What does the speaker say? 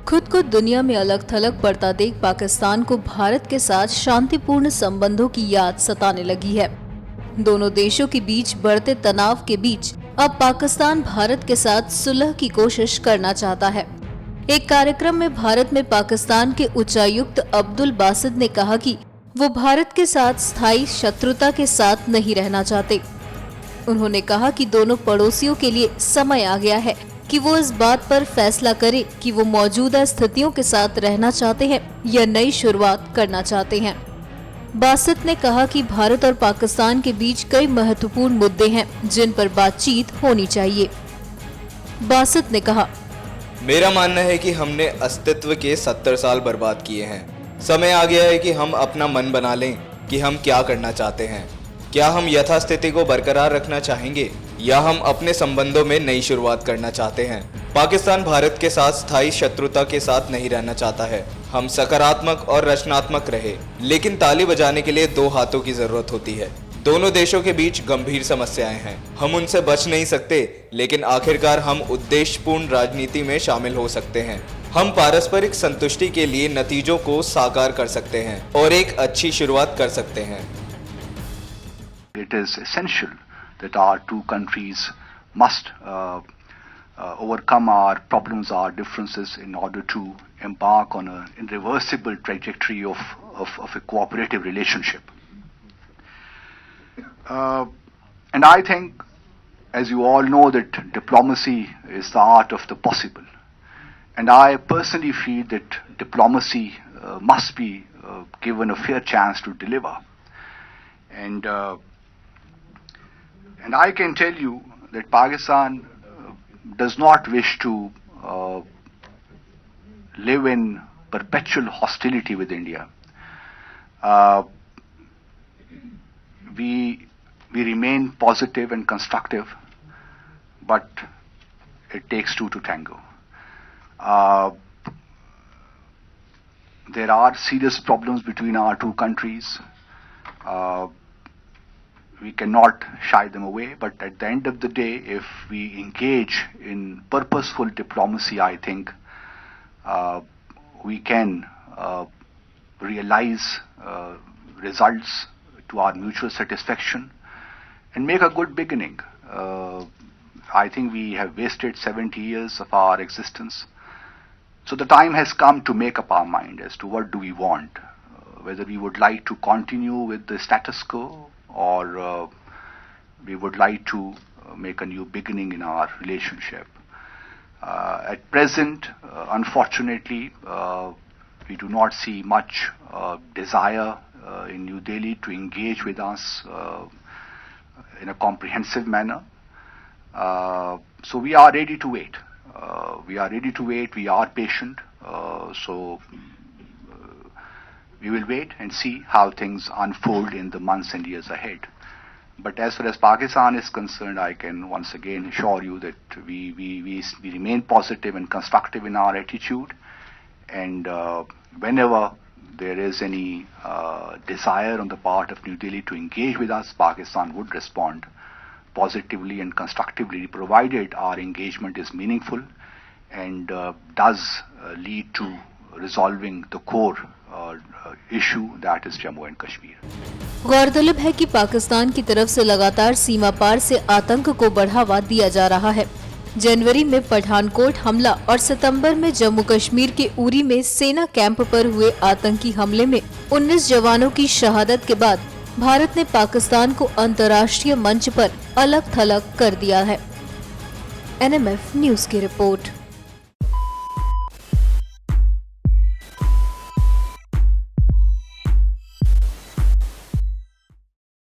खुद को दुनिया में अलग थलग पड़ता देख पाकिस्तान को भारत के साथ शांतिपूर्ण संबंधों की याद सताने लगी है। दोनों देशों के बीच बढ़ते तनाव के बीच अब पाकिस्तान भारत के साथ सुलह की कोशिश करना चाहता है। एक कार्यक्रम में भारत में पाकिस्तान के उच्चायुक्त अब्दुल बासित ने कहा कि वो भारत के साथ स्थायी शत्रुता के साथ नहीं रहना चाहते। उन्होंने कहा कि दोनों पड़ोसियों के लिए समय आ गया है कि वो इस बात पर फैसला करे कि वो मौजूदा स्थितियों के साथ रहना चाहते हैं या नई शुरुआत करना चाहते हैं। बासित ने कहा कि भारत और पाकिस्तान के बीच कई महत्वपूर्ण मुद्दे हैं जिन पर बातचीत होनी चाहिए। बासित ने कहा, मेरा मानना है कि हमने अस्तित्व के 70 साल बर्बाद किए हैं। समय आ गया है कि हम अपना मन बना लें कि हम क्या करना चाहते हैं। क्या हम यथास्थिति को बरकरार रखना चाहेंगे या हम अपने संबंधों में नई शुरुआत करना चाहते हैं। पाकिस्तान भारत के साथ स्थायी शत्रुता के साथ नहीं रहना चाहता है। हम सकारात्मक और रचनात्मक रहे, लेकिन ताली बजाने के लिए दो हाथों की जरूरत होती है। दोनों देशों के बीच गंभीर समस्याएं हैं, हम उनसे बच नहीं सकते, लेकिन आखिरकार हम उद्देश्यपूर्ण राजनीति में शामिल हो सकते हैं। हम पारस्परिक संतुष्टि के लिए नतीजों को साकार कर सकते हैं और एक अच्छी शुरुआत कर सकते हैं। It is essential that our two countries must overcome our problems, our differences, in order to embark on an irreversible trajectory of a cooperative relationship. And I think, as you all know, that diplomacy is the art of the possible. And I personally feel that diplomacy must be given a fair chance to deliver. And I can tell you that Pakistan does not wish to live in perpetual hostility with India. We remain positive and constructive, but it takes two to tango. There are serious problems between our two countries. We cannot shy them away, but at the end of the day, if we engage in purposeful diplomacy, I think we can realize results to our mutual satisfaction and make a good beginning. I think we have wasted 70 years of our existence. So the time has come to make up our mind as to what do we want, whether we would like to continue with the status quo or we would like to make a new beginning in our relationship. At present, unfortunately, we do not see much desire in New Delhi to engage with us in a comprehensive manner. So we are ready to wait. We are patient. So we will wait and see how things unfold in the months and years ahead. But as far as Pakistan is concerned, I can once again assure you that we remain positive and constructive in our attitude. And whenever there is any desire on the part of New Delhi to engage with us, Pakistan would respond positively and constructively, provided our engagement is meaningful and does lead to resolving the core issue, that is Jammu and Kashmir. गौरतलब है कि पाकिस्तान की तरफ से लगातार सीमा पार से आतंक को बढ़ावा दिया जा रहा है। जनवरी में पठानकोट हमला और सितंबर में जम्मू कश्मीर के उरी में सेना कैंप पर हुए आतंकी हमले में 19 जवानों की शहादत के बाद भारत ने पाकिस्तान को अंतर्राष्ट्रीय मंच पर अलग थलग कर दिया है। NMF न्यूज की रिपोर्ट।